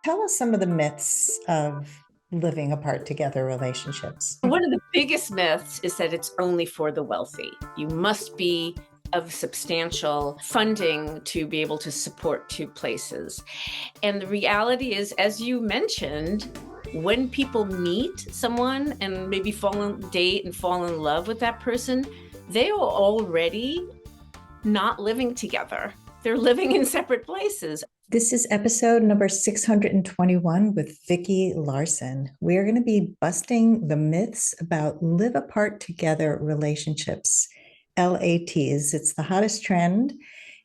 Tell us some of the myths of living apart together relationships. One of the biggest myths is that it's only for the wealthy. You must be of substantial funding to be able to support two places. And the reality is, as you mentioned, when people meet someone and maybe date and fall in love with that person, they are already not living together. They're living in separate places. This is episode number 621 with Vicki Larson. We are going to be busting the myths about live apart together relationships, LATs. It's the hottest trend,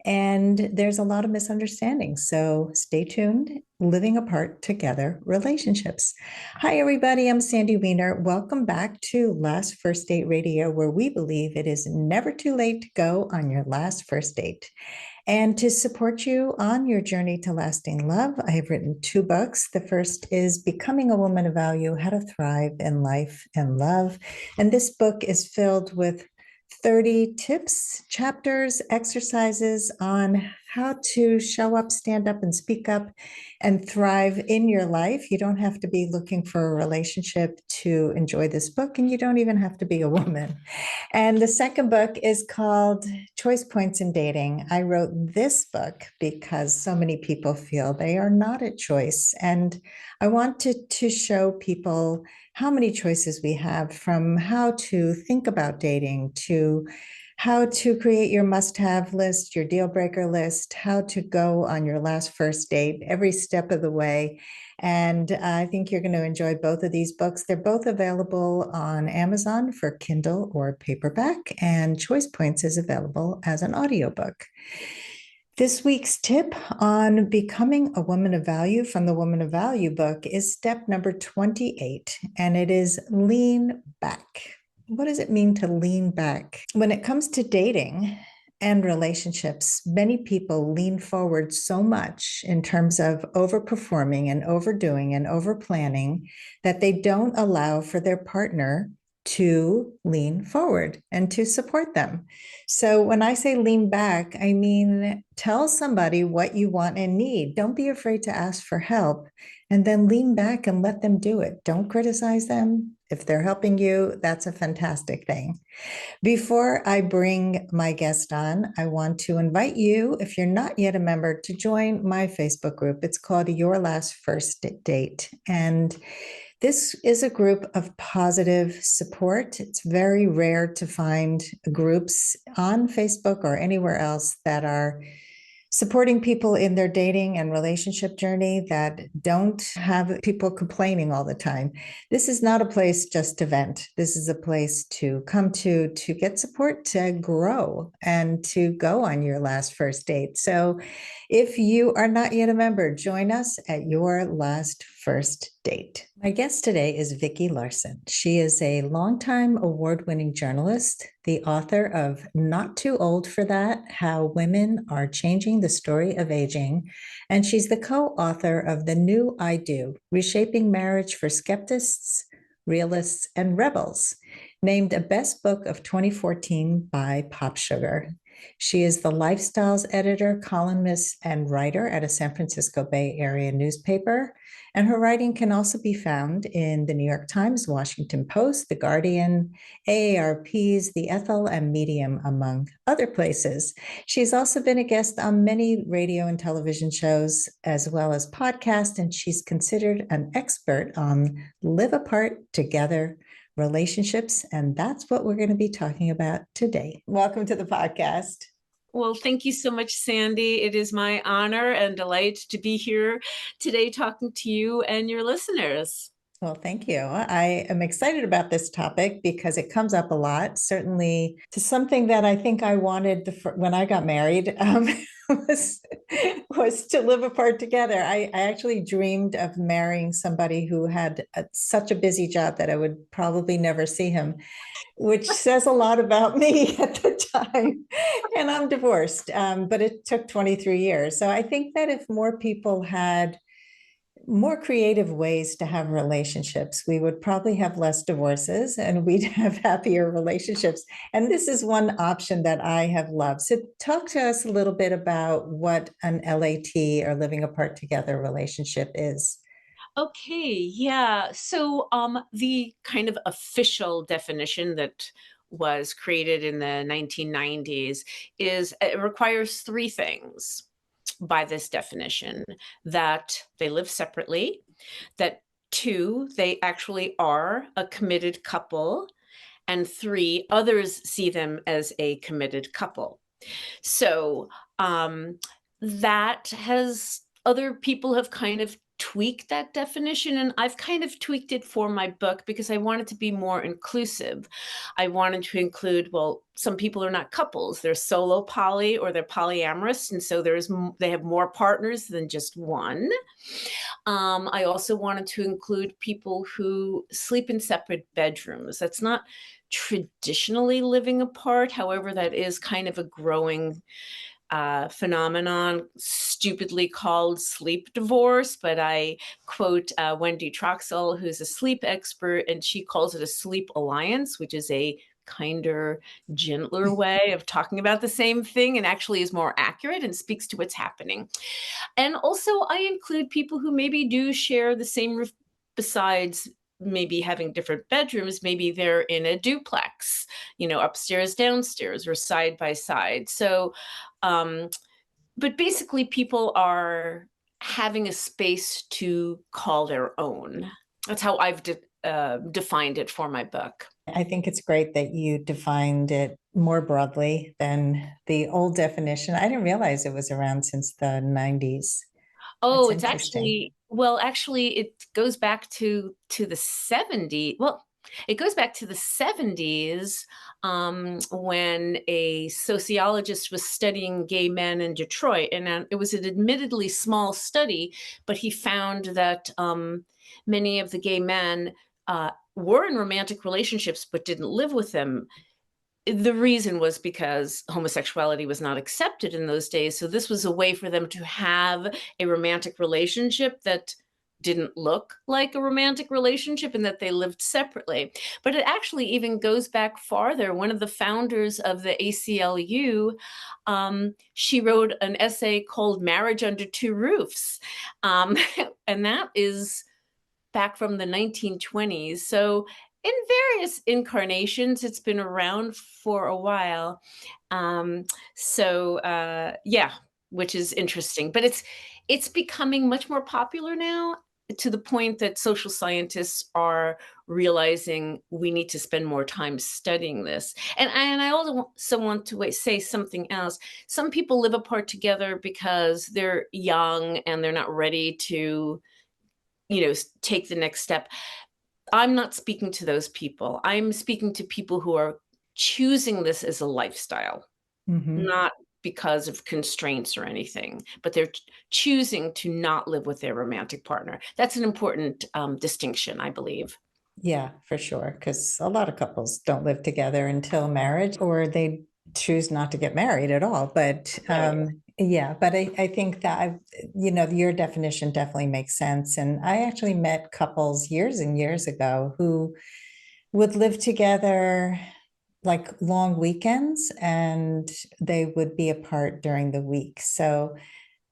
and there's a lot of misunderstandings. So stay tuned. Living apart together relationships. Hi, everybody. I'm Sandy Weiner. Welcome back to Last First Date Radio, where we believe it is never too late to go on your last first date. And to support you on your journey to lasting love, I have written two books. The first is Becoming a Woman of Value, How to Thrive in Life and Love. And this book is filled with 30 tips, chapters, exercises on how to show up, stand up, and speak up and thrive in your life. You don't have to be looking for a relationship to enjoy this book, and you don't even have to be a woman. And the second book is called Choice Points in Dating. I wrote this book because so many people feel they are not at choice. And I wanted to show people how many choices we have, from how to think about dating to how to create your must-have list, your deal breaker list, how to go on your last first date every step of the way. And I think you're going to enjoy both of these books. They're both available on Amazon for Kindle or paperback, and Choice Points is available as an audiobook. This week's tip on becoming a woman of value from the Woman of Value book is step number 28, and it is lean back. What does it mean to lean back? When it comes to dating and relationships, many people lean forward so much in terms of overperforming and overdoing and overplanning that they don't allow for their partner to lean forward and to support them. So when I say lean back, I mean, tell somebody what you want and need. Don't be afraid to ask for help, and then lean back and let them do it. Don't criticize them. If they're helping you, that's a fantastic thing. Before I bring my guest on, I want to invite you, if you're not yet a member, to join my Facebook group. It's called Your Last First Date. And this is a group of positive support. It's very rare to find groups on Facebook or anywhere else that are supporting people in their dating and relationship journey that don't have people complaining all the time. This is not a place just to vent. This is a place to come to get support, to grow, and to go on your last first date. So if you are not yet a member, join us at Your Last First Date. My guest today is Vicki Larson. She is a longtime award-winning journalist, the author of Not Too Old for That: How Women Are Changing the Story of Aging, and she's the co-author of The New I Do, Reshaping Marriage for Skeptics, Realists and Rebels, named a best book of 2014 by PopSugar. She is the lifestyles editor, columnist, and writer at a San Francisco Bay Area newspaper. And her writing can also be found in the New York Times, Washington Post, The Guardian, AARP's The Ethel, and Medium, among other places. She's also been a guest on many radio and television shows, as well as podcasts, and she's considered an expert on live apart together relationships. And that's what we're going to be talking about today. Welcome to the podcast. Well, thank you so much, Sandy. It is my honor and delight to be here today talking to you and your listeners. Well, thank you. I am excited about this topic because it comes up a lot. Certainly, to something that I think I wanted when I got married was to live apart together. I actually dreamed of marrying somebody who had such a busy job that I would probably never see him, which says a lot about me at the time. And I'm divorced, but it took 23 years. So I think that if more people had more creative ways to have relationships, we would probably have less divorces and we'd have happier relationships. And this is one option that I have loved. So, talk to us a little bit about what an LAT or living apart together relationship is. Okay, yeah. So the kind of official definition that was created in the 1990s is it requires three things by this definition: that they live separately, that two, they actually are a committed couple, and three, others see them as a committed couple. So that has other people have kind of tweaked that definition, and I've kind of tweaked it for my book because I wanted to be more inclusive. I wanted to include, well, some people are not couples, they're solo poly or they're polyamorous, and so they have more partners than just one. I also wanted to include people who sleep in separate bedrooms. That's not traditionally living apart. However, that is kind of a growing phenomenon, stupidly called sleep divorce. But I quote Wendy Troxell, who's a sleep expert, and she calls it a sleep alliance, which is a kinder, gentler way of talking about the same thing and actually is more accurate and speaks to what's happening. And also, I include people who maybe do share the same roof, besides maybe having different bedrooms. Maybe they're in a duplex, upstairs, downstairs, or side by side. So, but basically, people are having a space to call their own. That's how I've defined it for my book. I think it's great that you defined it more broadly than the old definition. I didn't realize it was around since the 90s. Oh, That's it's interesting. actually it goes back to the 70s. Well, it goes back to the 70s, when a sociologist was studying gay men in Detroit, and it was an admittedly small study, but he found that many of the gay men were in romantic relationships but didn't live with them. The reason was because homosexuality was not accepted in those days. So this was a way for them to have a romantic relationship that didn't look like a romantic relationship and that they lived separately. But it actually even goes back farther. One of the founders of the ACLU, she wrote an essay called Marriage Under Two Roofs. And that is back from the 1920s. So in various incarnations, it's been around for a while. Yeah, which is interesting. But it's becoming much more popular now, to the point that social scientists are realizing we need to spend more time studying this. And I also want to say something else. Some people live apart together because they're young and they're not ready to take the next step. I'm not speaking to those people. I'm speaking to people who are choosing this as a lifestyle, Mhm. not because of constraints or anything, but they're choosing to not live with their romantic partner. That's an important distinction, I believe. Yeah, for sure. Because a lot of couples don't live together until marriage, or they choose not to get married at all. But Right. yeah, but I think that your definition definitely makes sense. And I actually met couples years and years ago who would live together like long weekends and they would be apart during the week. So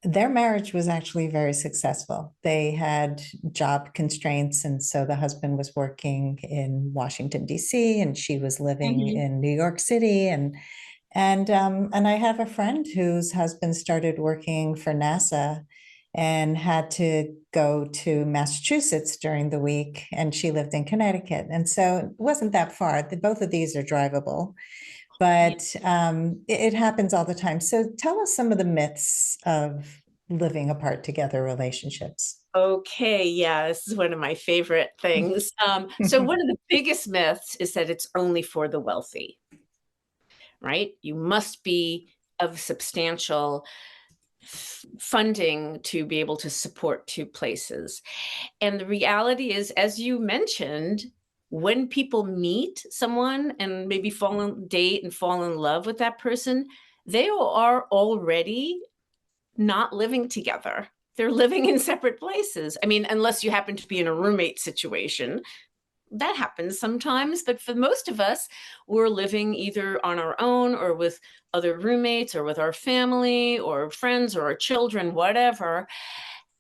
their marriage was actually very successful. They had job constraints, and so the husband was working in Washington, D.C., and she was living Mhm. in New York City. And I have a friend whose husband started working for NASA and had to go to Massachusetts during the week, and she lived in Connecticut. And so it wasn't that far. Both of these are drivable, Yeah. but it happens all the time. So tell us some of the myths of living apart together relationships. Okay, yeah, this is one of my favorite things. So one of the biggest myths is that it's only for the wealthy, right? You must be of substantial funding to be able to support two places. And the reality is, as you mentioned, when people meet someone and maybe date and fall in love with that person, they are already not living together. they're living in separate places. I mean, unless you happen to be in a roommate situation, that happens sometimes, but for most of us, we're living either on our own or with other roommates or with our family or friends or our children, whatever.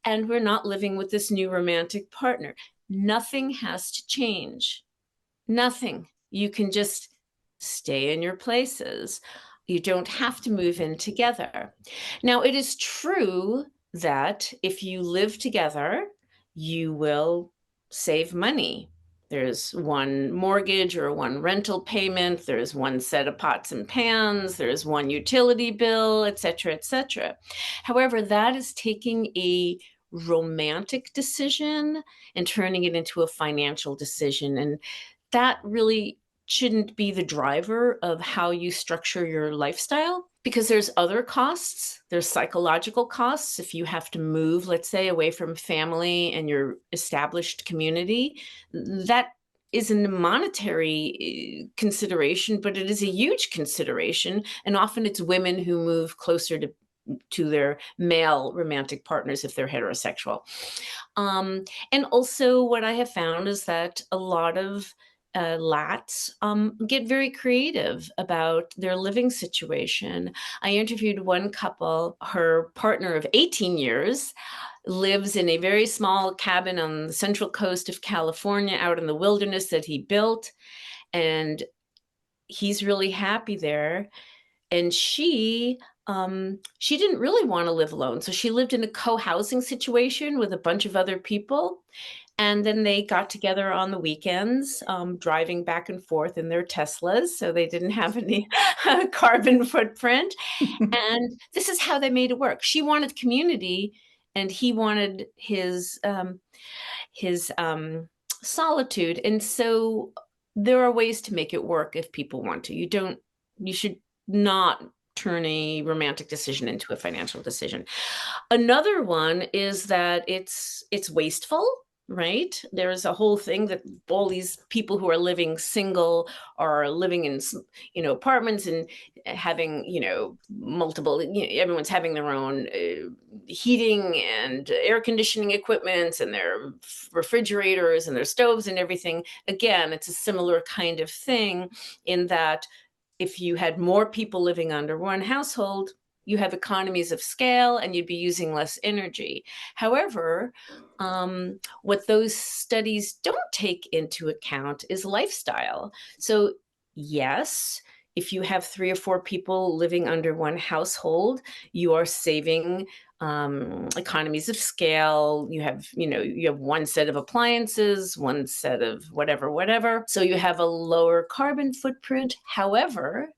And we're not living with this new romantic partner. Nothing has to change. Nothing. You can just stay in your places. You don't have to move in together. Now, it is true that if you live together, you will save money. There's one mortgage or one rental payment. There's one set of pots and pans. There's one utility bill, et cetera, et cetera. However, that is taking a romantic decision and turning it into a financial decision. And that really shouldn't be the driver of how you structure your lifestyle, because there's other costs. There's psychological costs. If you have to move, let's say, away from family and your established community, that isn't a monetary consideration, but it is a huge consideration. And often it's women who move closer to their male romantic partners if they're heterosexual. And also what I have found is that a lot of lats get very creative about their living situation. I interviewed one couple. Her partner of 18 years lives in a very small cabin on the central coast of California, out in the wilderness that he built, and he's really happy there. And she didn't really want to live alone, so she lived in a co-housing situation with a bunch of other people. And then they got together on the weekends, driving back and forth in their Teslas, so they didn't have any carbon footprint. And this is how they made it work. She wanted community, and he wanted his solitude. And so there are ways to make it work if people want to. You should not turn a romantic decision into a financial decision. Another one is that it's wasteful, right? There's a whole thing that all these people who are living single are living in, apartments and having, multiple, everyone's having their own heating and air conditioning equipment and their refrigerators and their stoves and everything. Again, it's a similar kind of thing in that if you had more people living under one household, you have economies of scale and you'd be using less energy. However, what those studies don't take into account is lifestyle. So yes, if you have 3 or 4 people living under one household, you are saving economies of scale. You have one set of appliances, one set of whatever. So you have a lower carbon footprint. However,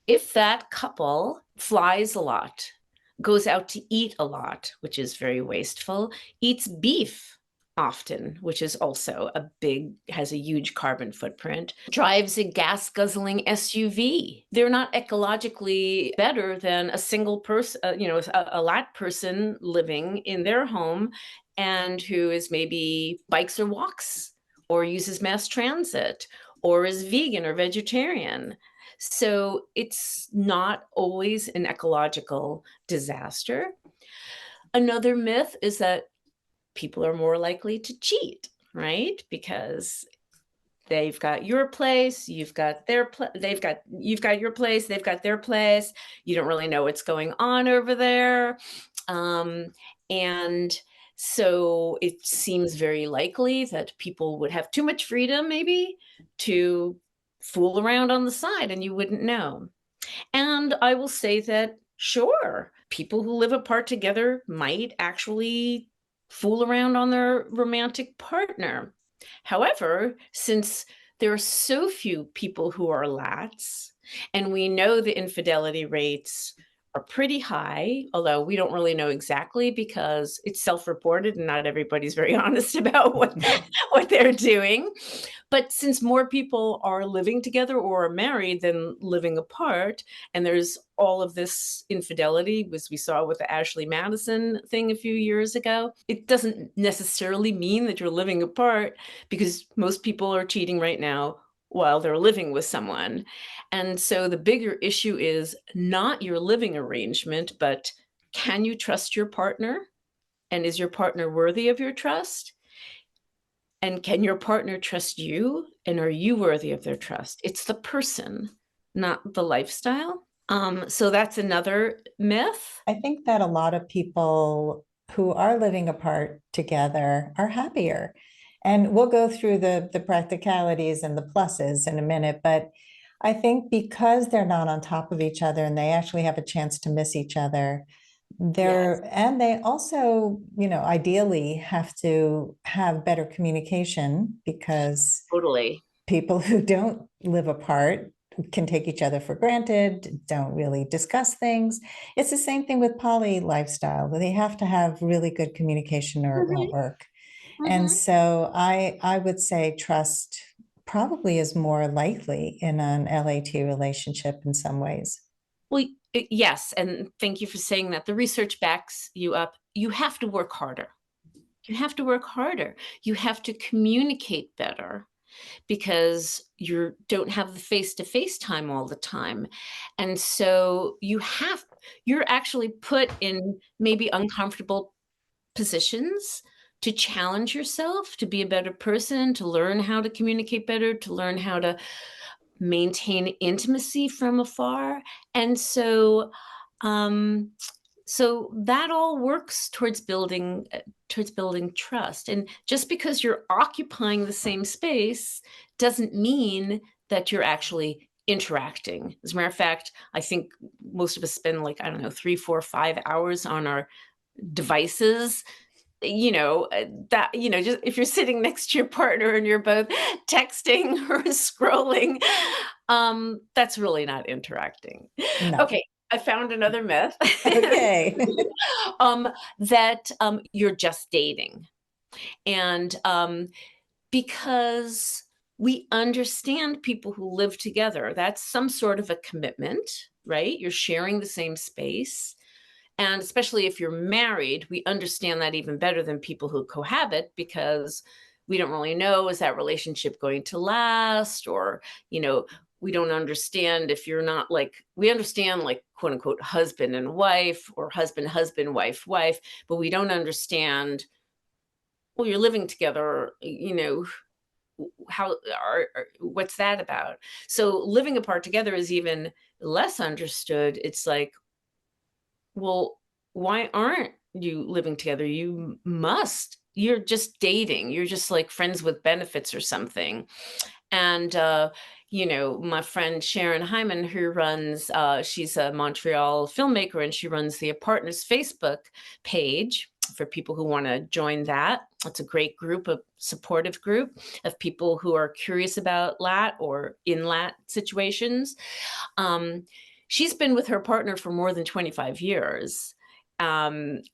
if that couple flies a lot, goes out to eat a lot, which is very wasteful, eats beef often, which is also has a huge carbon footprint, drives a gas guzzling SUV, they're not ecologically better than a single person, a lat person living in their home and who is maybe bikes or walks or uses mass transit or is vegan or vegetarian. So it's not always an ecological disaster. Another myth is that people are more likely to cheat, right? Because they've got your place, you've got their you've got your place, they've got their place. You don't really know what's going on over there. And so it seems very likely that people would have too much freedom maybe to fool around on the side and you wouldn't know. And I will say that, sure, people who live apart together might actually fool around on their romantic partner. However, since there are so few people who are lats, and we know the infidelity rates are pretty high, although we don't really know exactly because it's self-reported and not everybody's very honest about what they're doing. But since more people are living together or are married than living apart, and there's all of this infidelity, as we saw with the Ashley Madison thing a few years ago, it doesn't necessarily mean that you're living apart, because most people are cheating right now while they're living with someone. And so the bigger issue is not your living arrangement, but can you trust your partner? And is your partner worthy of your trust? And can your partner trust you? And are you worthy of their trust? It's the person, not the lifestyle. So that's another myth. I think that a lot of people who are living apart together are happier. And we'll go through the practicalities and the pluses in a minute, but I think because they're not on top of each other and they actually have a chance to miss each other, Yes, and they also, ideally have to have better communication because totally. people who don't live apart can take each other for granted, don't really discuss things. It's the same thing with poly lifestyle. They have to have really good communication or it won't Mhm, work. And mhm. so I would say trust probably is more likely in an LAT relationship in some ways. Well, yes, and thank you for saying that. The research backs you up. You have to work harder. You have to work harder. You have to communicate better because you don't have the face-to-face time all the time. And so you're actually put in maybe uncomfortable positions to challenge yourself, to be a better person, to learn how to communicate better, to learn how to maintain intimacy from afar. And um, so that all works towards building trust. And just because you're occupying the same space doesn't mean that you're actually interacting. As a matter of fact, I think most of us spend like, I don't know, 3, 4, 5 hours on our devices, that, just if you're sitting next to your partner and you're both texting or scrolling, that's really not interacting. No. Okay, I found another myth. Okay. um, that you're just dating. And because we understand people who live together, that's some sort of a commitment, right? You're sharing the same space. And especially if you're married, we understand that even better than people who cohabit because we don't really know, is that relationship going to last? Or, we don't understand if you're not like, we understand like quote unquote husband and wife or husband, husband, wife, wife, but we don't understand, well, you're living together, how what's that about? So living apart together is even less understood. It's like, well, why aren't you living together? You're just dating. You're just like friends with benefits or something. And, my friend Sharon Hyman, who she's a Montreal filmmaker and she runs the Partners Facebook page for people who want to join that. It's a great group, a supportive group of people who are curious about LAT or in LAT situations. Um, she's been with her partner for more than 25 years. And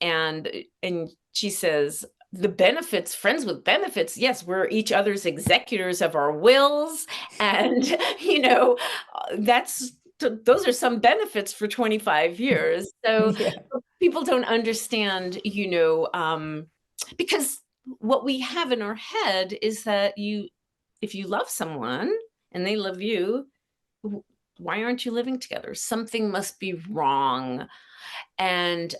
she says, the benefits, friends with benefits, yes, we're each other's executors of our wills. And, those are some benefits for 25 years. So Yeah. people don't understand, because what we have in our head is that if you love someone and they love you, why aren't you living together? Something must be wrong. And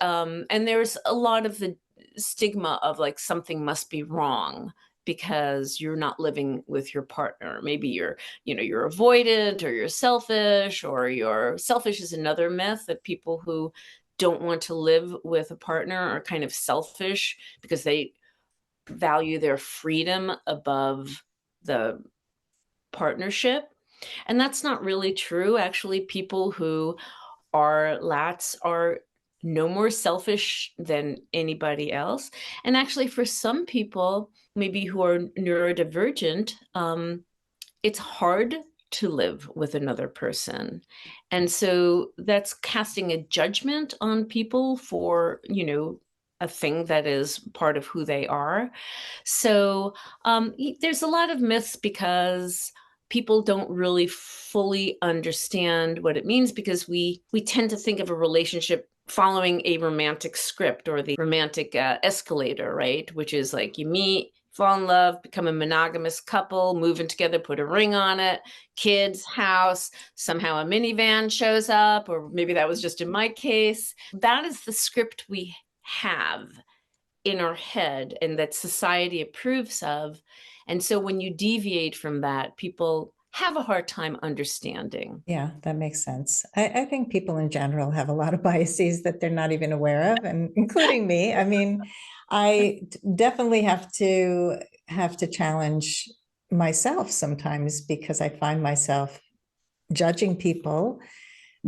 there's a lot of the stigma of like something must be wrong because you're not living with your partner. Maybe you're avoidant or you're selfish is another myth, that people who don't want to live with a partner are kind of selfish because they value their freedom above the partnership. And that's not really true. Actually, people who are lats are no more selfish than anybody else. And actually, for some people, maybe who are neurodivergent, it's hard to live with another person. And so that's casting a judgment on people for, a thing that is part of who they are. So there's a lot of myths because people don't really fully understand what it means, because we tend to think of a relationship following a romantic script or the romantic escalator, right? Which is like you meet, fall in love, become a monogamous couple, move in together, put a ring on it, kids, house, somehow a minivan shows up, or maybe that was just in my case. That is the script we have. in our head and that society approves of. And so when you deviate from that, people have a hard time understanding. Yeah, that makes sense. I think people in general have a lot of biases that they're not even aware of, and including me. I mean, definitely have to challenge myself sometimes because I find myself judging people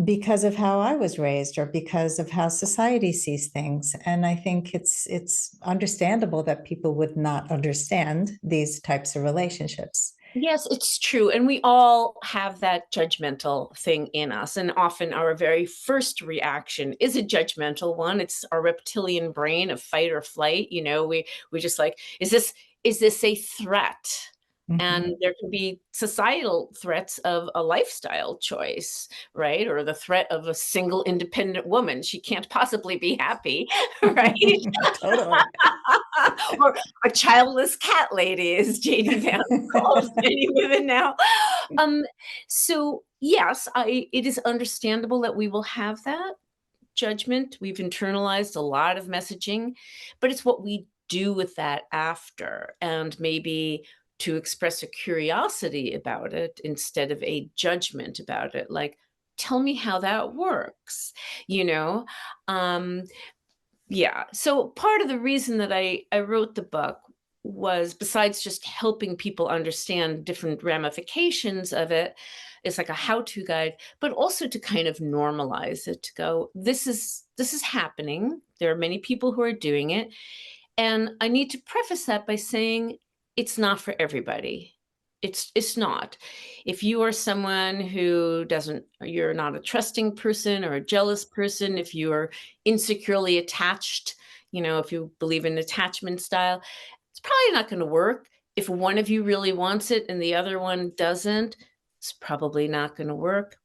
because of how I was raised or because of how society sees things. And I think it's understandable that people would not understand these types of relationships. Yes, it's true. And we all have that judgmental thing in us. And often our very first reaction is a judgmental one. It's our reptilian brain of fight or flight. We just like, is this a threat? Mhm. And there can be societal threats of a lifestyle choice, right? Or the threat of a single independent woman. She can't possibly be happy, right? Totally. Or a childless cat lady, as JD Vance calls many women now. Um, so yes, it is understandable that we will have that judgment. We've internalized a lot of messaging, but it's what we do with that after, and maybe to express a curiosity about it instead of a judgment about it. Like, tell me how that works, you know? Um, yeah. So part of the reason that I wrote the book was, besides just helping people understand different ramifications of it, it's like a how-to guide, but also to kind of normalize it, to go, this is happening. There are many people who are doing it. And I need to preface that by saying it's not for everybody. It's not. If you are someone who doesn't, you're not a trusting person or a jealous person, if you are insecurely attached, if you believe in attachment style, it's probably not going to work. If one of you really wants it and the other one doesn't, it's probably not going to work.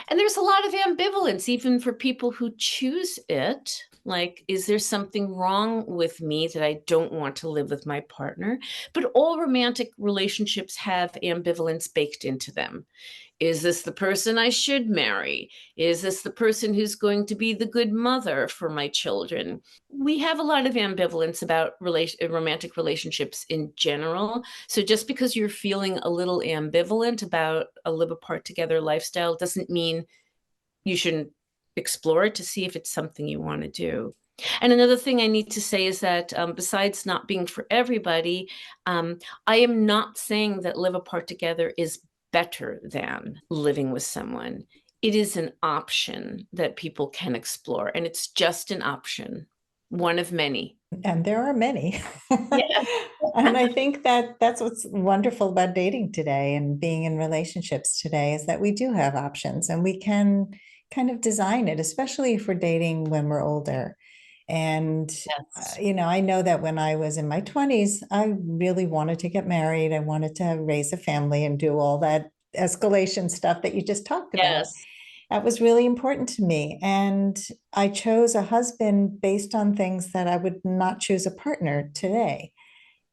And there's a lot of ambivalence, even for people who choose it. Like, is there something wrong with me that I don't want to live with my partner? But all romantic relationships have ambivalence baked into them. Is this the person I should marry? Is this the person who's going to be the good mother for my children? We have a lot of ambivalence about romantic relationships in general. So just because you're feeling a little ambivalent about a live apart together lifestyle doesn't mean you shouldn't explore it to see if it's something you want to do. And another thing I need to say is that besides not being for everybody, I am not saying that live apart together is better than living with someone. It is an option that people can explore, and it's just an option, one of many. And there are many. Yeah. And I think that that's what's wonderful about dating today and being in relationships today is that we do have options and we can kind of design it, especially if we're dating when we're older. And, Yes. I know that when I was in my 20s, I really wanted to get married. I wanted to raise a family and do all that escalation stuff that you just talked about. Yes. That was really important to me. And I chose a husband based on things that I would not choose a partner today.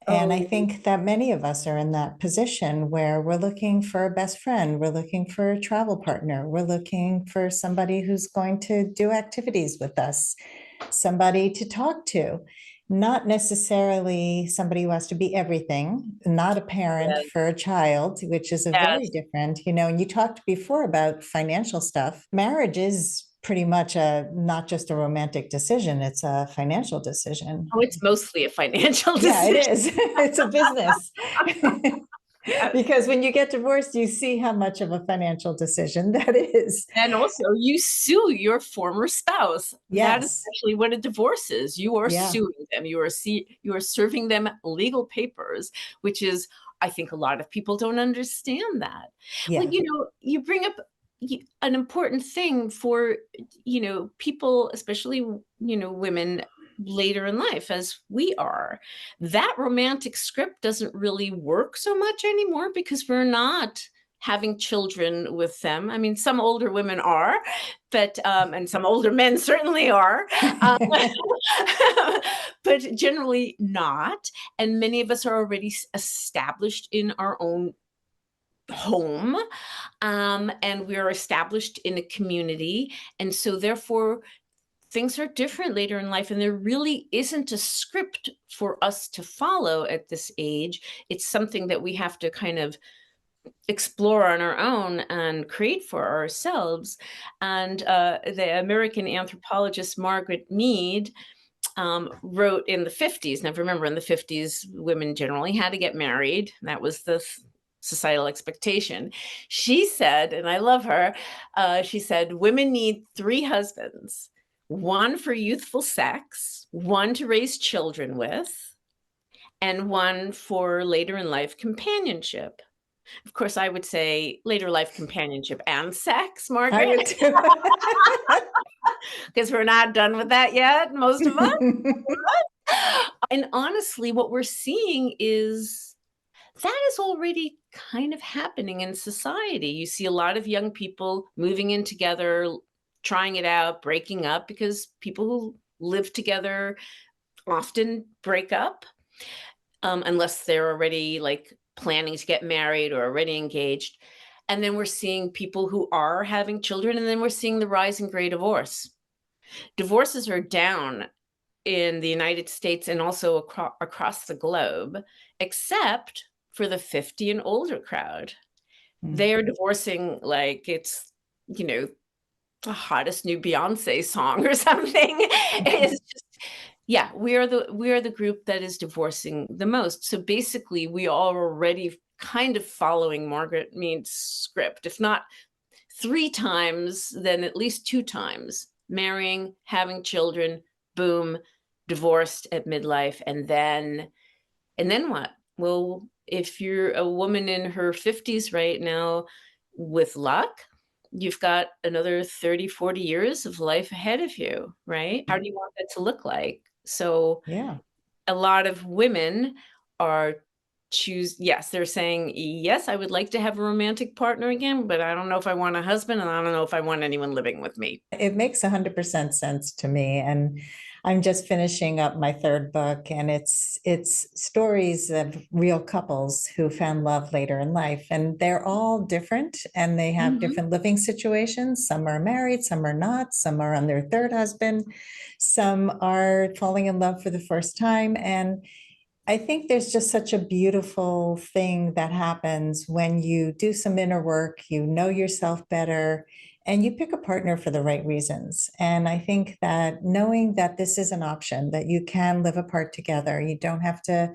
And I Oh, think that many of us are in that position where we're looking for a best friend, we're looking for a travel partner, we're looking for somebody who's going to do activities with us, somebody to talk to, not necessarily somebody who has to be everything, not a parent yes. for a child, which is a very Yes. different, and you talked before about financial stuff. Marriage is pretty much not just a romantic decision, it's a financial decision. Oh, it's mostly a financial Yeah, it decision. is. It's a business. Yes. Because when you get divorced, you see how much of a financial decision that is. And also, you sue your former spouse. That is Yes. actually what a divorce is. You are Yeah. suing them. You are serving them legal papers, which is, I think a lot of people don't understand that. Well, Yeah. you bring up an important thing for, people, especially, women later in life, as we are. That romantic script doesn't really work so much anymore because we're not having children with them. I mean, some older women are, but and some older men certainly are, um, but generally not. And many of us are already established in our own home, and we are established in a community, and so therefore things are different later in life, and there really isn't a script for us to follow at this age. It's something that we have to kind of explore on our own and create for ourselves. And the American anthropologist Margaret Mead wrote in the 50s. Now, remember, in the 50s, women generally had to get married. That was the societal expectation. She said, and I love her, she said, women need 3 husbands, one for youthful sex, one to raise children with, and one for later in life companionship. Of course, I would say later life companionship and sex, I Margaret, would too. because we're not done with that yet, most of us. And honestly, what we're seeing is that is already kind of happening in society. You see a lot of young people moving in together, trying it out, breaking up, because people who live together often break up, unless they're already like planning to get married or already engaged. And then we're seeing people who are having children, and then we're seeing the rise in gray divorce. Divorces are down in the United States and also across the globe, except for the 50 and older crowd. They are divorcing like it's, the hottest new Beyonce song or something. It's just, yeah, we are the group that is divorcing the most. So basically, we are already kind of following Margaret Mead's script, if not 3 times, then at least 2 times. Marrying, having children, boom, divorced at midlife, and then what? Well, if you're a woman in her 50s right now, with luck, you've got another 30, 40 years of life ahead of you, right? How do you want that to look like? So Yeah. a lot of women are yes, they're saying, yes, I would like to have a romantic partner again, but I don't know if I want a husband, and I don't know if I want anyone living with me. It makes 100% sense to me. And I'm just finishing up my 3rd book, and it's stories of real couples who found love later in life. And they're all different, and they have different living situations. Some are married, some are not, some are on their 3rd husband, some are falling in love for the first time. And I think there's just such a beautiful thing that happens when you do some inner work, you know yourself better, and you pick a partner for the right reasons. And I think that knowing that this is an option, that you can live apart together, you don't have to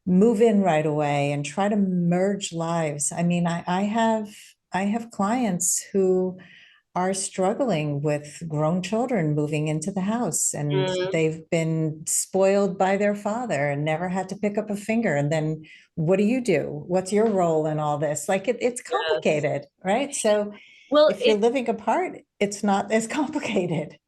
move in right away and try to merge lives. I mean, I have clients who are struggling with grown children moving into the house, and Mm, they've been spoiled by their father and never had to pick up a finger. And then what do you do? What's your role in all this? Like it's yes. complicated, right? So Well, if you're living apart, it's not as complicated.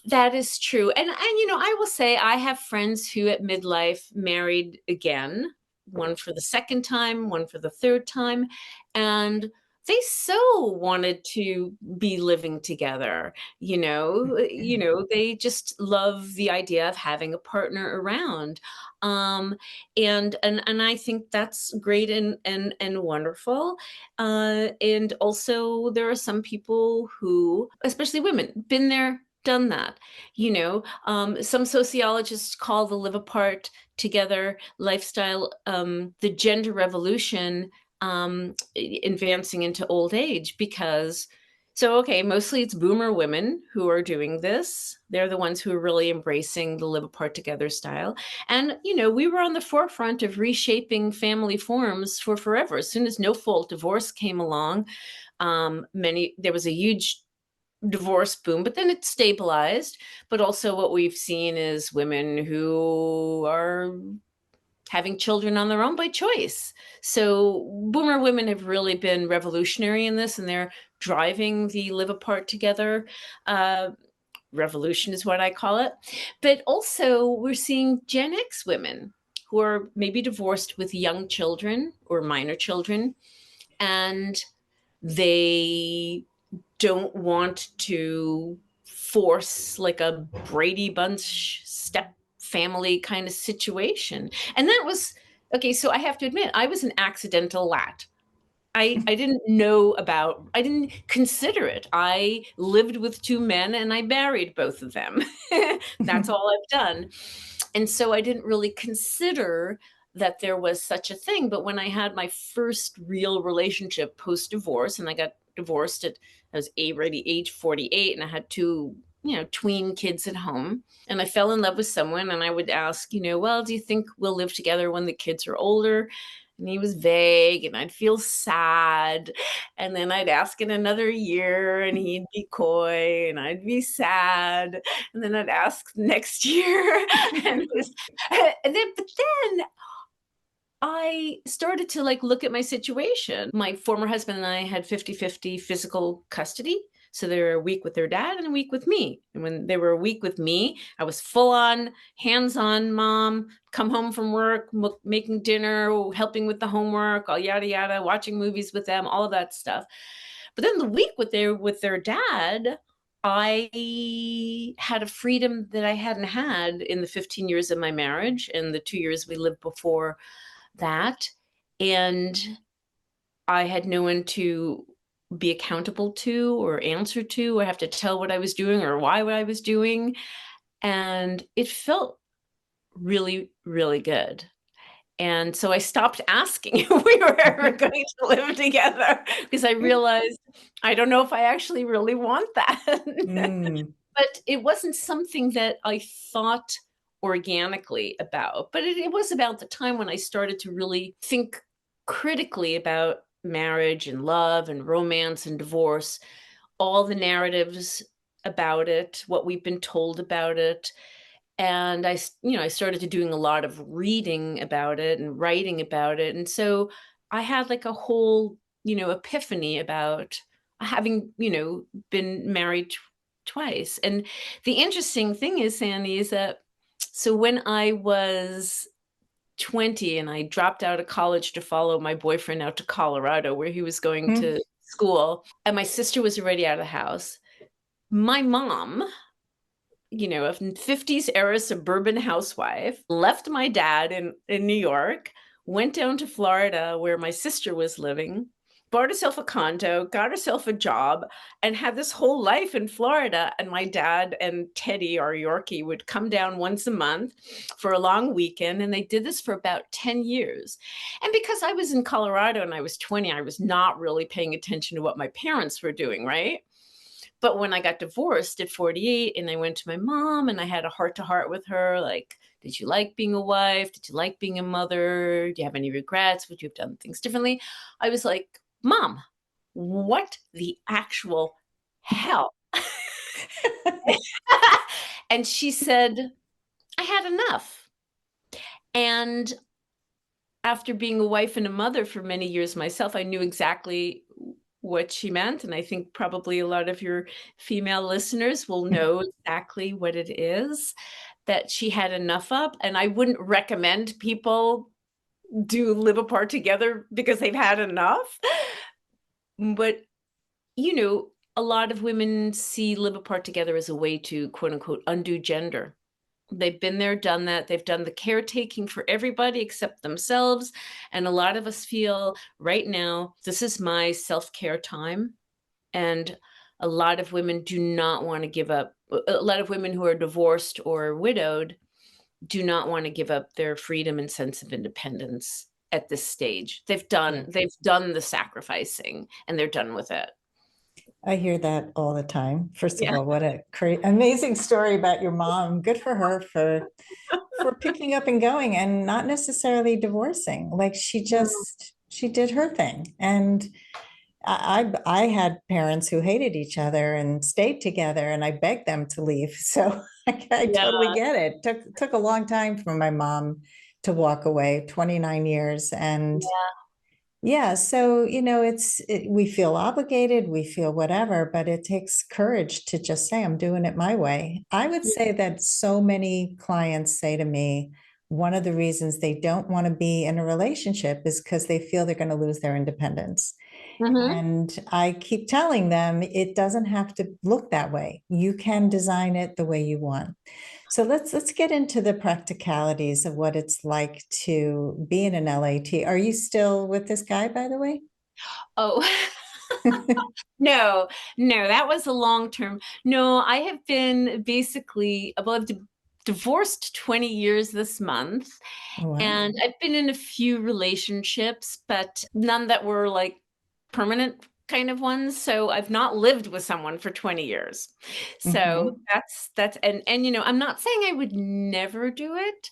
that is true. And I will say I have friends who at midlife married again, one for the 2nd time, one for the 3rd time, and they so wanted to be living together. They just love the idea of having a partner around. And I think that's great and wonderful. And also there are some people who, especially women, been there, done that. Some sociologists call the live apart together lifestyle the gender revolution, advancing into old age, because okay, mostly it's boomer women who are doing this. They're the ones who are really embracing the live apart together style. And we were on the forefront of reshaping family forms for forever. As soon as no fault divorce came along, there was a huge divorce boom, but then it stabilized. But also what we've seen is women who are having children on their own by choice. So boomer women have really been revolutionary in this, and they're driving the live apart together revolution is what I call it. But also we're seeing Gen X women who are maybe divorced with young children or minor children, and they don't want to force like a Brady Bunch step family kind of situation. And that was okay. So I have to admit, I was an accidental lat. I didn't know about, I didn't consider it. I lived with two men and I married both of them. That's all I've done. And so I didn't really consider that there was such a thing. But when I had my first real relationship post divorce, and I got divorced at, I was already age 48, and I had two, tween kids at home. And I fell in love with someone, and I would ask, well, do you think we'll live together when the kids are older? And he was vague, and I'd feel sad. And then I'd ask in another year, and he'd be coy, and I'd be sad. And then I'd ask next year. But then I started to look at my situation. My former husband and I had 50-50 physical custody. So they were a week with their dad and a week with me. And when they were a week with me, I was full on, hands on mom, come home from work, making dinner, helping with the homework, all yada, yada, watching movies with them, all of that stuff. But then the week with their dad, I had a freedom that I hadn't had in the 15 years of my marriage and the 2 years we lived before that. And I had no one to be accountable to or answer to or have to tell what I was doing or why what I was doing. And it felt really, really good. And so I stopped asking if we were ever going to live together because I realized I don't know if I actually really want that. Mm. But it wasn't something that I thought organically about. But it was about the time when I started to really think critically about marriage and love and romance and divorce, all the narratives about it, what we've been told about it. And I started to doing a lot of reading about it and writing about it. And so I had a whole, epiphany about having, been married twice. And the interesting thing is, Sandy, is that so when I was 20 and I dropped out of college to follow my boyfriend out to Colorado where he was going to school, and my sister was already out of the house, my mom, a 50s era suburban housewife, left my dad in New York, went down to Florida where my sister was living, bought herself a condo, got herself a job, and had this whole life in Florida. And my dad and Teddy, our Yorkie, would come down once a month for a long weekend. And they did this for about 10 years. And because I was in Colorado and I was 20, I was not really paying attention to what my parents were doing, right? But when I got divorced at 48 and I went to my mom and I had a heart to heart with her, like, did you like being a wife? Did you like being a mother? Do you have any regrets? Would you have done things differently? I was like, Mom, what the actual hell? And she said, I had enough. And after being a wife and a mother for many years myself, I knew exactly what she meant. And I think probably a lot of your female listeners will know exactly what it is that she had enough of. And I wouldn't recommend people do live apart together because they've had enough. But, a lot of women see live apart together as a way to, quote unquote, undo gender. They've been there, done that. They've done the caretaking for everybody except themselves. And a lot of us feel right now, this is my self-care time. And a lot of women do not want to give up. A lot of women who are divorced or widowed do not want to give up their freedom and sense of independence at this stage. They've done the sacrificing and they're done with it. I hear that all the time. First of Yeah. all, what a amazing story about your mom. Good for her for picking up and going and not necessarily divorcing. Like she did her thing. And I had parents who hated each other and stayed together, and I begged them to leave. So I Yeah. totally get it. Took a long time for my mom to walk away, 29 years. And yeah, so we feel obligated, we feel whatever, but it takes courage to just say, I'm doing it my way. I would say that so many clients say to me, one of the reasons they don't want to be in a relationship is because they feel they're going to lose their independence. Mm-hmm. And I keep telling them it doesn't have to look that way. You can design it the way you want. So let's get into the practicalities of what it's like to be in an LAT. Are you still with this guy, by the way? Oh, no, no, that was a long term. No, I have been basically, well, divorced 20 years this month. Oh, wow. And I've been in a few relationships, but none that were like permanent kind of ones. So I've not lived with someone for 20 years. So Hmm. and I'm not saying I would never do it.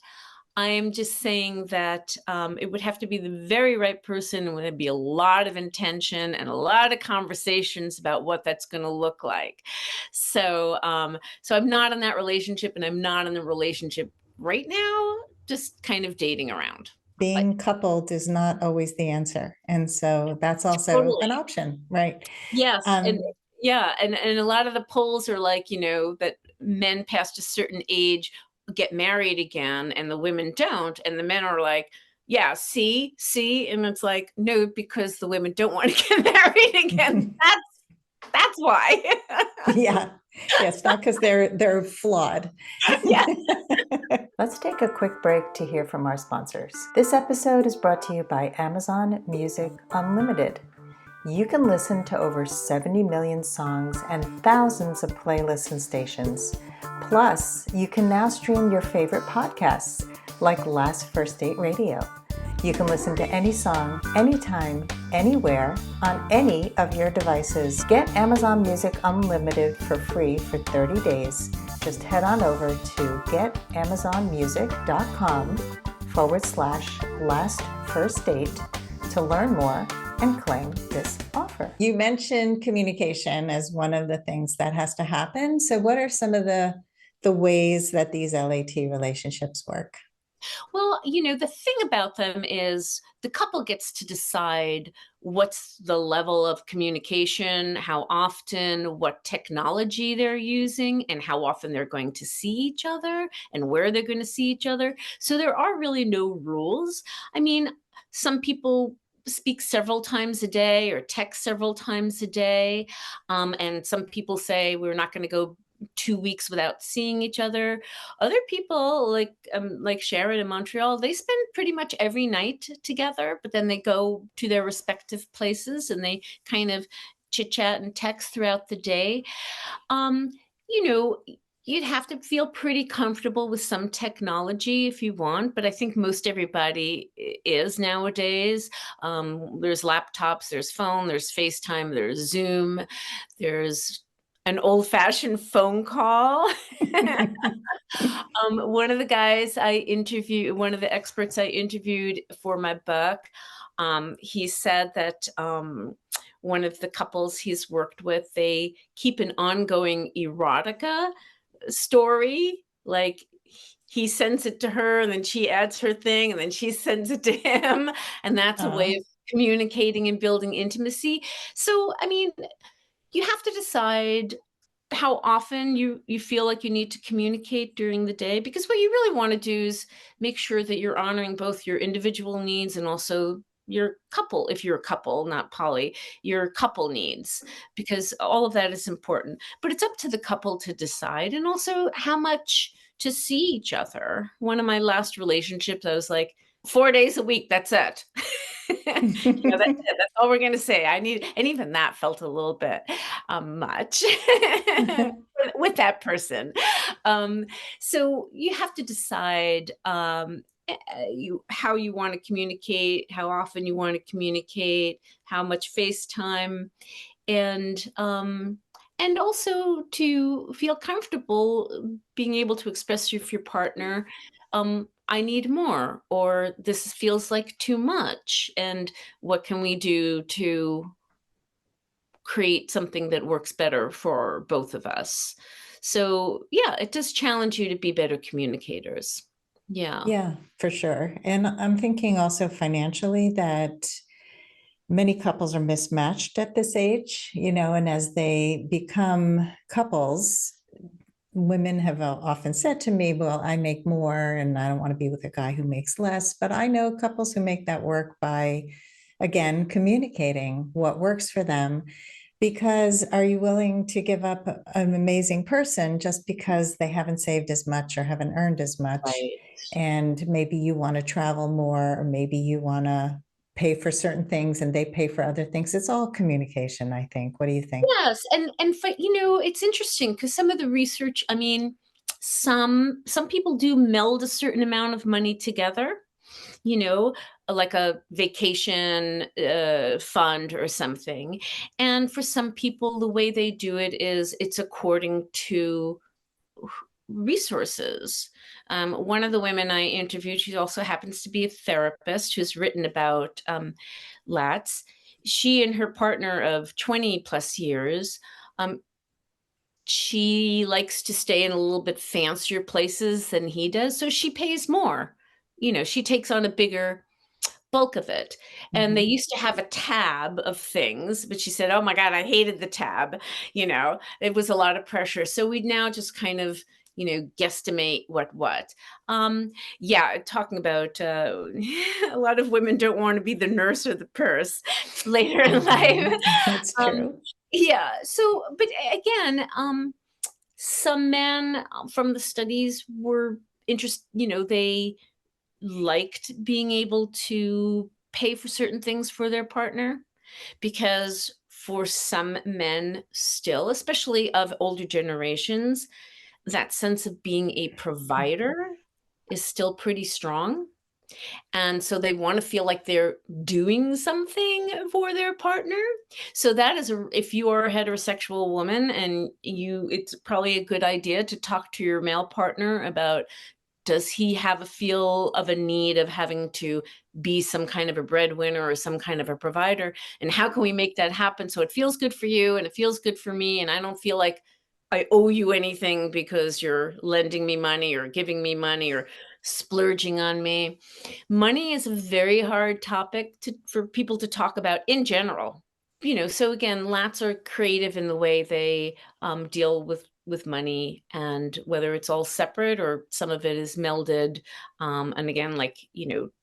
I'm just saying that it would have to be the very right person. It would be a lot of intention and a lot of conversations about what that's going to look like. So I'm not in that relationship, and I'm not in the relationship right now. Just kind of dating around. But Being coupled is not always the answer. And so that's also an totally, option, right? yes, and Um, yeah, and a lot of the polls are like, that men past a certain age get married again and the women don't, and the men are like, yeah, see, and it's like, no, because the women don't want to get married again. That's why. yeah. Yes, not because they're flawed. Yeah. Let's take a quick break to hear from our sponsors. This episode is brought to you by Amazon Music Unlimited. You can listen to over 70 million songs and thousands of playlists and stations. Plus, you can now stream your favorite podcasts like Last First Date Radio. You can listen to any song, anytime, anywhere, on any of your devices. Get Amazon Music Unlimited for free for 30 days. Just head on over to getamazonmusic.com/last first date to learn more and claim this offer. You mentioned communication as one of the things that has to happen. So what are some of the ways that these LAT relationships work? Well, the thing about them is the couple gets to decide what's the level of communication, how often, what technology they're using, and how often they're going to see each other and where they're going to see each other. So there are really no rules. I mean, some people speak several times a day or text several times a day. And some people say we're not going to go 2 weeks without seeing each other. Other people, like Sharon in Montreal, they spend pretty much every night together, but then they go to their respective places and they kind of chit chat and text throughout the day. Um, you know, you'd have to feel pretty comfortable with some technology if you want, but I think most everybody is nowadays. There's laptops, there's phone, there's FaceTime, there's Zoom, there's an old-fashioned phone call. One of the experts I interviewed for my book, he said that one of the couples he's worked with, they keep an ongoing erotica story. Like he sends it to her, and then she adds her thing, and then she sends it to him, and that's a way Oh, of communicating and building intimacy. So, I mean, you have to decide how often you feel like you need to communicate during the day, because what you really want to do is make sure that you're honoring both your individual needs and also your couple, if you're a couple, not poly, your couple needs, because all of that is important. But it's up to the couple to decide, and also how much to see each other. One of my last relationships, I was like, 4 days a week, that's it. That's it. That's all we're gonna say. And even that felt a little bit much with that person. Um, so you have to decide how you want to communicate, how often you want to communicate, how much FaceTime, and and also to feel comfortable being able to express to your partner, I need more, or this feels like too much, and what can we do to create something that works better for both of us. So yeah, it does challenge you to be better communicators. Yeah. yeah, for sure. And I'm thinking also financially that many couples are mismatched at this age, and as they become couples, women have often said to me, well, I make more and I don't want to be with a guy who makes less. But I know couples who make that work by, again, communicating what works for them. Because are you willing to give up an amazing person just because they haven't saved as much or haven't earned as much? Right. And maybe you want to travel more, or maybe you want to pay for certain things and they pay for other things. It's all communication, I think. What do you think? Yes, it's interesting because some of the research, I mean, some people do meld a certain amount of money together, you know, like a vacation fund or something. And for some people, the way they do it is it's according to resources. One of the women I interviewed, she also happens to be a therapist who's written about LATs. She and her partner of 20 plus years, um, she likes to stay in a little bit fancier places than he does. So she pays more. She takes on a bigger bulk of it. And they Mhm. used to have a tab of things, but she said, oh my God, I hated the tab. It was a lot of pressure. So we now just kind of, guesstimate what. Yeah, talking about a lot of women don't want to be the nurse or the purse later in life. That's Um, true. yeah. So, but again, some men from the studies were interested, they liked being able to pay for certain things for their partner because for some men still, especially of older generations, that sense of being a provider is still pretty strong. And so they want to feel like they're doing something for their partner. So that is if you are a heterosexual woman and it's probably a good idea to talk to your male partner about, does he have a feel of a need of having to be some kind of a breadwinner or some kind of a provider? And how can we make that happen so it feels good for you and it feels good for me and I don't feel like I owe you anything because you're lending me money or giving me money or splurging on me. Money is a very hard topic for people to talk about in general. So again, Lats are creative in the way they deal with money, and whether it's all separate or some of it is melded. And again, like,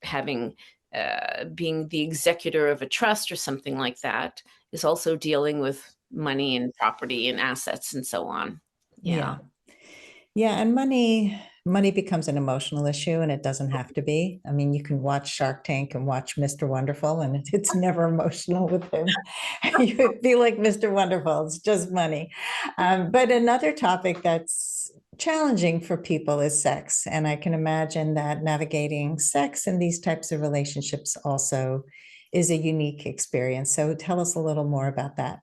having being the executor of a trust or something like that is also dealing with money and property and assets and so on. Yeah. Yeah. Yeah, and money becomes an emotional issue and it doesn't have to be. I mean, you can watch Shark Tank and watch Mr. Wonderful and it's never emotional with him. You feel like Mr. Wonderful, it's just money. But another topic that's challenging for people is sex. And I can imagine that navigating sex in these types of relationships also is a unique experience. So tell us a little more about that.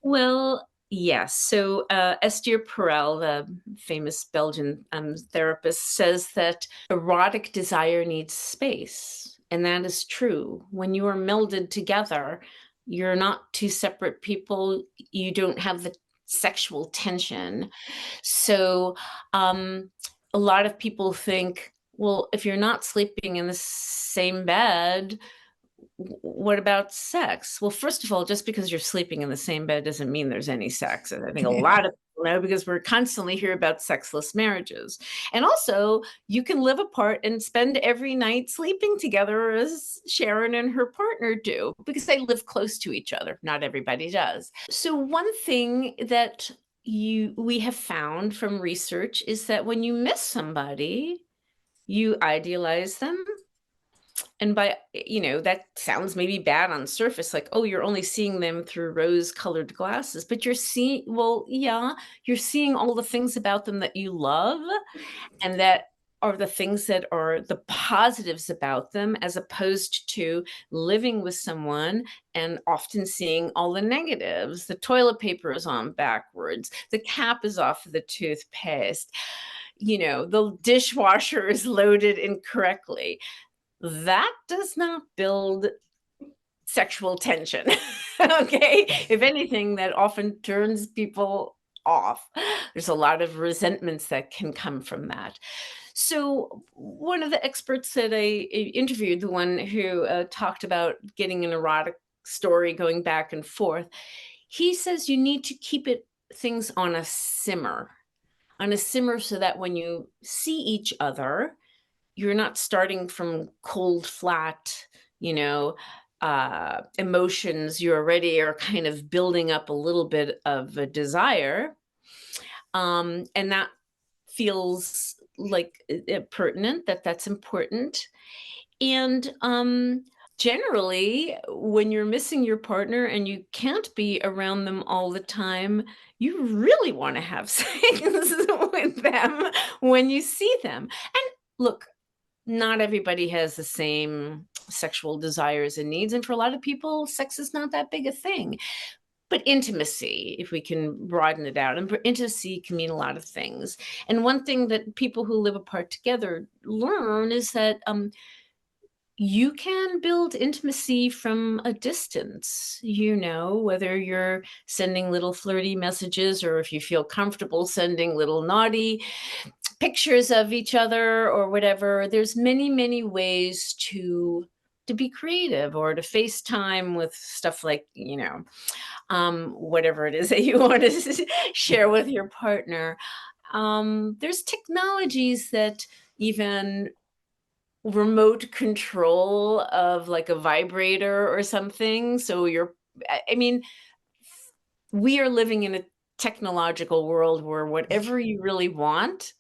Well, yes. So Esther Perel, the famous Belgian therapist, says that erotic desire needs space. And that is true. When you are melded together, you're not two separate people. You don't have the sexual tension. So a lot of people think, well, if you're not sleeping in the same bed, what about sex? Well, first of all, just because you're sleeping in the same bed doesn't mean there's any sex. And I think a lot of people know because we're constantly hear about sexless marriages. And also, you can live apart and spend every night sleeping together, as Sharon and her partner do, because they live close to each other. Not everybody does. So one thing that we have found from research is that when you miss somebody, you idealize them. And that sounds maybe bad on surface, like, oh, you're only seeing them through rose colored glasses, but you're seeing all the things about them that you love and that are the things that are the positives about them, as opposed to living with someone and often seeing all the negatives. The toilet paper is on backwards, the cap is off of the toothpaste, the dishwasher is loaded incorrectly. That does not build sexual tension. Okay. If anything, that often turns people off. There's a lot of resentments that can come from that. So, one of the experts that I interviewed, the one who talked about getting an erotic story going back and forth, he says you need to keep things on a simmer so that when you see each other, you're not starting from cold, flat, emotions. You already are kind of building up a little bit of a desire. And that feels like pertinent, that's important. And Generally, when you're missing your partner and you can't be around them all the time, you really want to have sex with them when you see them. And look, not everybody has the same sexual desires and needs. And for a lot of people, sex is not that big a thing. But intimacy, if we can broaden it out, and intimacy can mean a lot of things. And one thing that people who live apart together learn is that you can build intimacy from a distance, whether you're sending little flirty messages or if you feel comfortable sending little naughty pictures of each other or whatever. There's many, many ways to be creative or to FaceTime with stuff like, whatever it is that you want to share with your partner. There's technologies that even remote control of like a vibrator or something. So I mean, we are living in a technological world where whatever you really want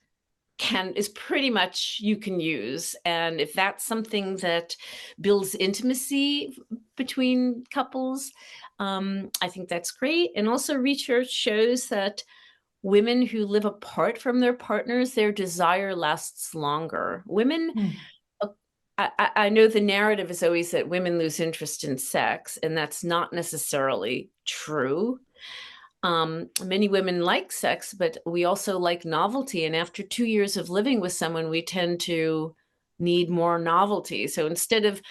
is pretty much you can use. And if that's something that builds intimacy between couples, I think that's great. And also research shows that women who live apart from their partners, their desire lasts longer. Women, I know the narrative is always that women lose interest in sex, and that's not necessarily true. Many women like sex, but we also like novelty. And after 2 years of living with someone, we tend to need more novelty. So instead of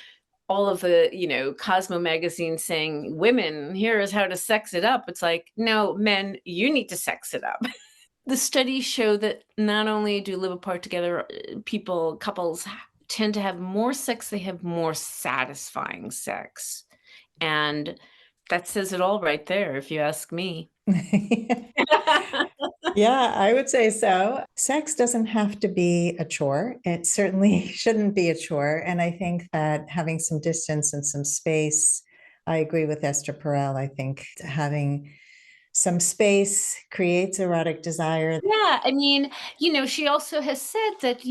all of the, Cosmo magazine saying, women, here is how to sex it up, it's like, no, men, you need to sex it up. The studies show that not only do live apart together, couples tend to have more sex, they have more satisfying sex. And that says it all right there, if you ask me. Yeah, I would say so. Sex doesn't have to be a chore. It certainly shouldn't be a chore. And I think that having some distance and some space, I agree with Esther Perel. I think having some space creates erotic desire. Yeah, I mean, she also has said that,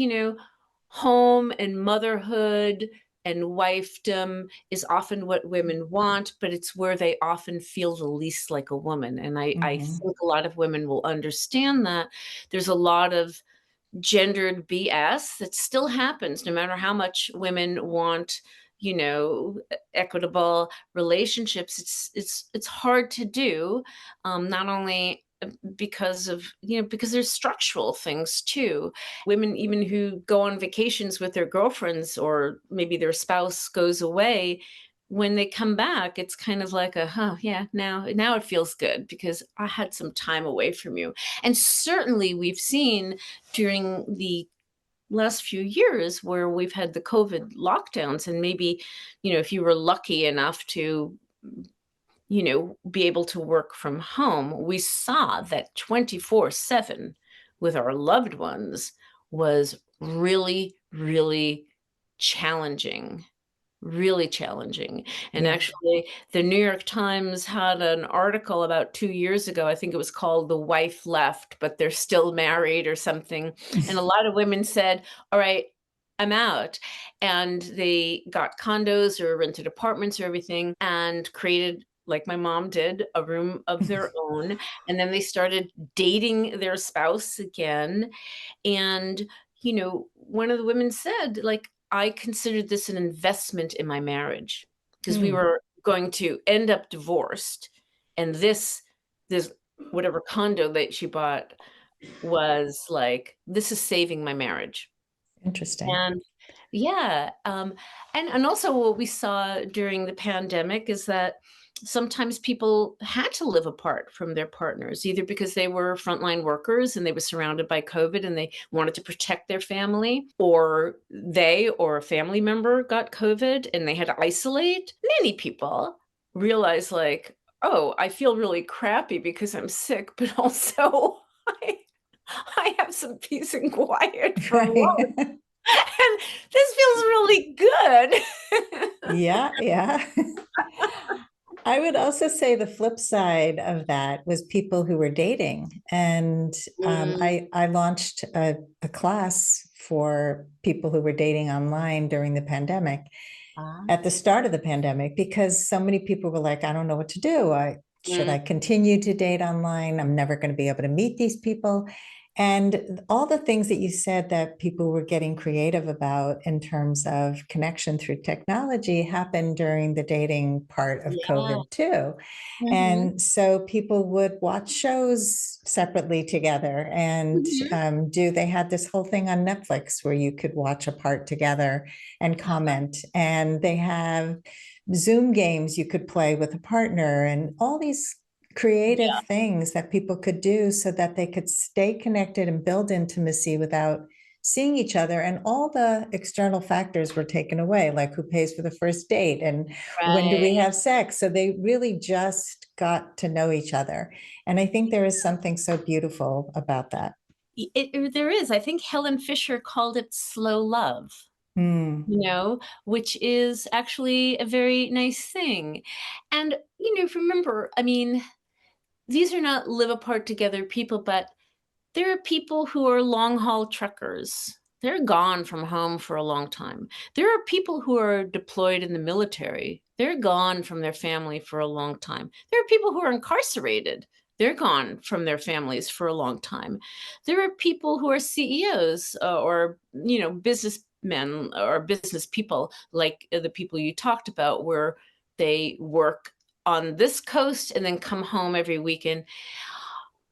home and motherhood and wifedom is often what women want, but it's where they often feel the least like a woman. And I Mhm. think a lot of women will understand that there's a lot of gendered BS that still happens no matter how much women want, equitable relationships. It's hard to do, not only because there's structural things too. Women even who go on vacations with their girlfriends or maybe their spouse goes away, when they come back, it's kind of like yeah, now it feels good because I had some time away from you. And certainly we've seen during the last few years where we've had the COVID lockdowns, and maybe, if you were lucky enough to, be able to work from home, we saw that 24/7 with our loved ones was really, really challenging. Really challenging. And Yeah. actually, the New York Times had an article about 2 years ago, I think it was called "The Wife Left, but They're Still Married" or something, and a lot of women said, "All right, I'm out." And they got condos or rented apartments or everything and created, like my mom did, a room of their own, and then they started dating their spouse again. And, one of the women said, like, I considered this an investment in my marriage because we Mm, were going to end up divorced. And this whatever condo that she bought was like, this is saving my marriage. interesting. And yeah, and also what we saw during the pandemic is that sometimes people had to live apart from their partners, either because they were frontline workers and they were surrounded by COVID and they wanted to protect their family, or they or a family member got COVID and they had to isolate. Many people realize like, oh, I feel really crappy because I'm sick, but also I, I have some peace and quiet from work. Right. And this feels really good. Yeah, yeah. I would also say the flip side of that was people who were dating. And Mm, I launched a class for people who were dating online during the pandemic, Ah. at the start of the pandemic, because so many people were like, I don't know what to do. Should I Mm, continue to date online? I'm never going to be able to meet these people. And all the things that you said that people were getting creative about in terms of connection through technology happened during the dating part of yeah. COVID too. Hmm. And so people would watch shows separately together and Hmm. they had this whole thing on Netflix where you could watch a part together and comment. And they have Zoom games you could play with a partner and all these creative Yeah. things that people could do so that they could stay connected and build intimacy without seeing each other. And all the external factors were taken away, like who pays for the first date and when do we Right. have sex? So they really just got to know each other. And I think there is something so beautiful about that. There is. I think Helen Fisher called it slow love, Mm. which is actually a very nice thing. And, remember, I mean, these are not live apart together people, but there are people who are long haul truckers. They're gone from home for a long time. There are people who are deployed in the military. They're gone from their family for a long time. There are people who are incarcerated. They're gone from their families for a long time. There are people who are CEOs or, businessmen or business people like the people you talked about, where they work on this coast and then come home every weekend.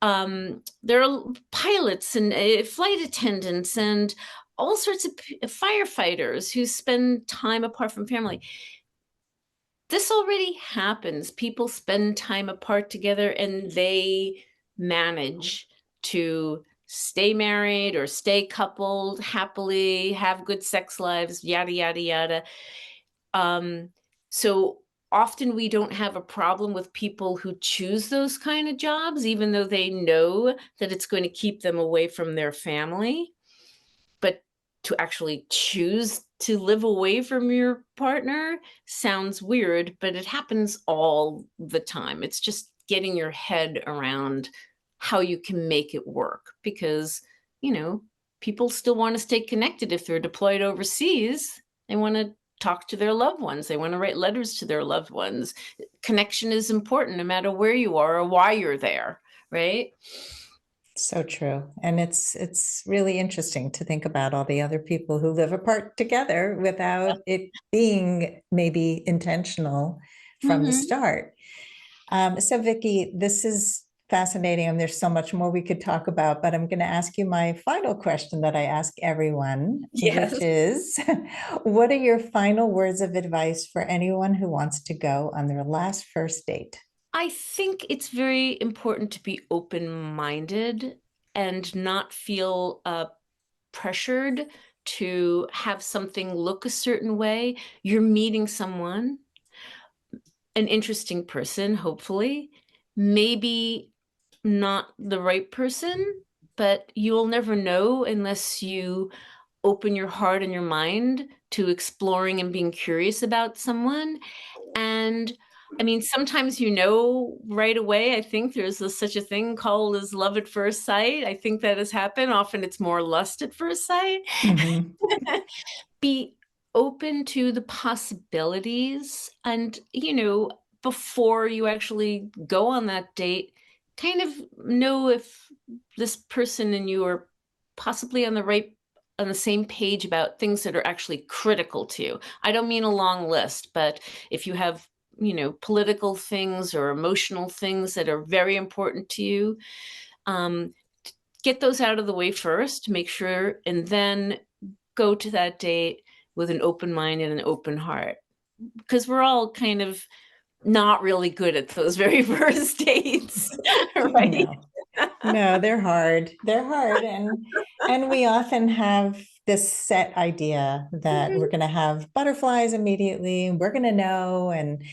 There are pilots and flight attendants and all sorts of firefighters who spend time apart from family. This already happens. People spend time apart together and they manage to stay married or stay coupled happily, have good sex lives, yada, yada, yada. Um, so often we don't have a problem with people who choose those kind of jobs, even though they know that it's going to keep them away from their family. But to actually choose to live away from your partner sounds weird, but it happens all the time. It's just getting your head around how you can make it work because, you know, people still want to stay connected if they're deployed overseas. They want to talk to their loved ones. They want to write letters to their loved ones. Connection is important no matter where you are or why you're there, right? So true. And it's really interesting to think about all the other people who live apart together without it being maybe intentional from the Hmm. start. So Vicki, this is fascinating and there's so much more we could talk about, but I'm going to ask you my final question that I ask everyone, which Yes. is, what are your final words of advice for anyone who wants to go on their last first date? I think it's very important to be open-minded and not feel pressured to have something look a certain way. You're meeting someone, an interesting person, hopefully, maybe not the right person, but you'll never know unless you open your heart and your mind to exploring and being curious about someone. And I mean, sometimes right away. I think there's such a thing called as love at first sight. I think that has happened. Often it's more lust at first sight. Mhm. Be open to the possibilities and, before you actually go on that date, kind of know if this person and you are possibly on the same page about things that are actually critical to you. I don't mean a long list, but if you have, political things or emotional things that are very important to you, um, get those out of the way first, make sure, and then go to that date with an open mind and an open heart. Because we're all kind of not really good at those very first dates, right? No. No, they're hard. They're hard. And we often have this set idea that we're Mhm. going to have butterflies immediately, we're going to know, and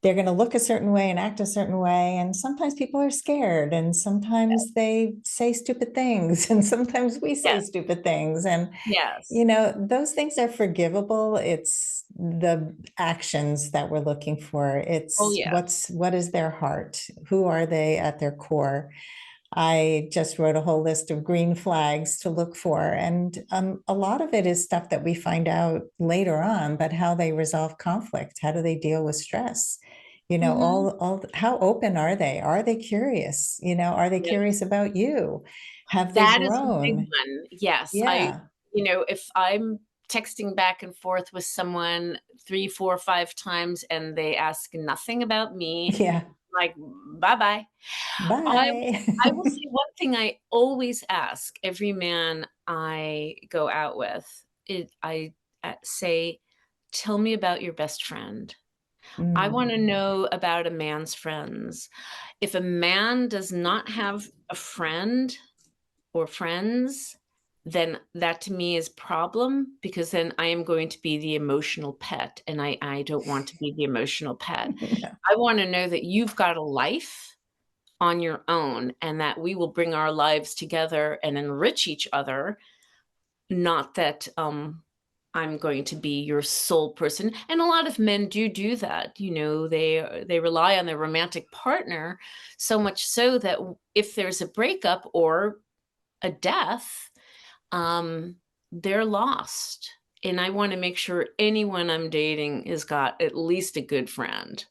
they're going to look a certain way and act a certain way. And sometimes people are scared, and sometimes they say stupid things, and sometimes we say Yes, stupid things. And yes. those things are forgivable. It's the actions that we're looking for. Oh, It's yeah. what is their heart? Who are they at their core? I just wrote a whole list of green flags to look for. And a lot of it is stuff that we find out later on, but how they resolve conflict, how do they deal with stress? How open are they? Are they curious? Are they Yeah. curious about you? Have they That is a big grown? one. Yes. Yeah. If I'm texting back and forth with someone 3, 4, 5 times and they ask nothing about me, Yeah. like, bye-bye. Bye. I will say one thing I always ask every man I go out with. I say, tell me about your best friend. I want to Mm. know about a man's friends. If a man does not have a friend or friends, then that to me is problem, because then I am going to be the emotional pet, and I don't want to be the emotional pet. No. I want to know that you've got a life on your own and that we will bring our lives together and enrich each other, not that I'm going to be your sole person. And a lot of men do that. They rely on their romantic partner so much so that if there's a breakup or a death, they're lost. And I want to make sure anyone I'm dating has got at least a good friend.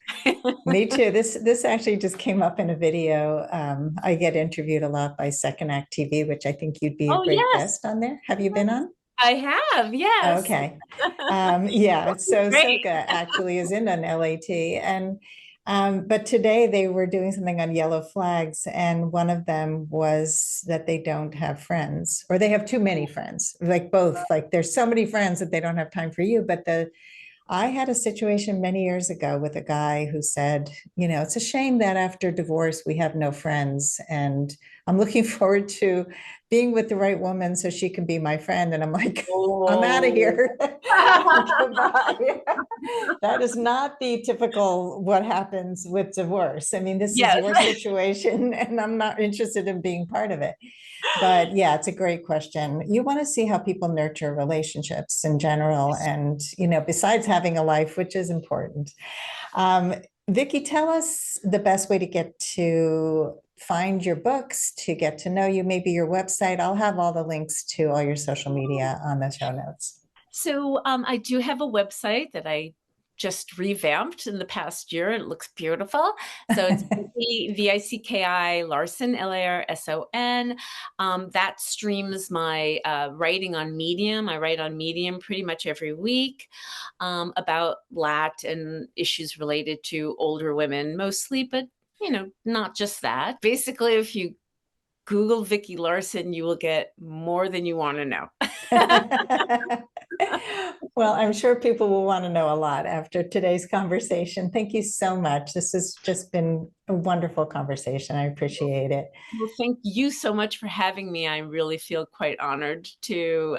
Me too. This actually just came up in a video. I get interviewed a lot by Second Act TV, which I think you'd be a Oh, great yes. guest on there. Have you been on? I have, yes. Okay. Yeah, so Great. Soka actually is in an LAT. And but today they were doing something on yellow flags, and one of them was that they don't have friends, or they have too many friends, like both, like there's so many friends that they don't have time for you. But I had a situation many years ago with a guy who said, it's a shame that after divorce we have no friends. And I'm looking forward to being with the right woman so she can be my friend. And I'm like, I'm out of Oh. here. Goodbye. That is not the typical what happens with divorce. I mean, this is Yes. your situation, and I'm not interested in being part of it. But yeah, it's a great question. You want to see how people nurture relationships in general, and besides having a life, which is important. Um, Vicki, tell us the best way to get to find your books, to get to know you, maybe your website. I'll have all the links to all your social media on the show notes. So I do have a website that I just revamped in the past year. It looks beautiful. So it's Vicki Larson, Larson. That streams my writing on Medium. I write on Medium pretty much every week about LAT and issues related to older women mostly, but not just that. Basically, if you Google Vicki Larson, you will get more than you want to know. Well, I'm sure people will want to know a lot after today's conversation. Thank you so much. This has just been a wonderful conversation. I appreciate it. Well, thank you so much for having me. I really feel quite honored to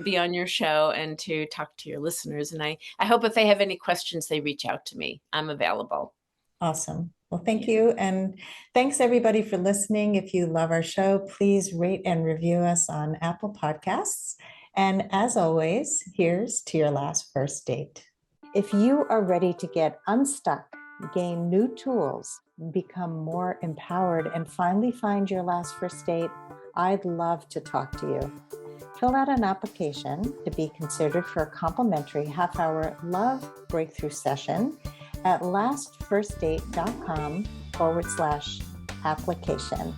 be on your show and to talk to your listeners. And I hope if they have any questions, they reach out to me. I'm available. Awesome. Well, thank Yeah. you. And thanks everybody for listening. If you love our show, please rate and review us on Apple Podcasts. And as always, here's to your last first date. If you are ready to get unstuck, gain new tools, become more empowered, and finally find your last first date, I'd love to talk to you. Fill out an application to be considered for a complimentary half-hour love breakthrough session at lastfirstdate.com/application.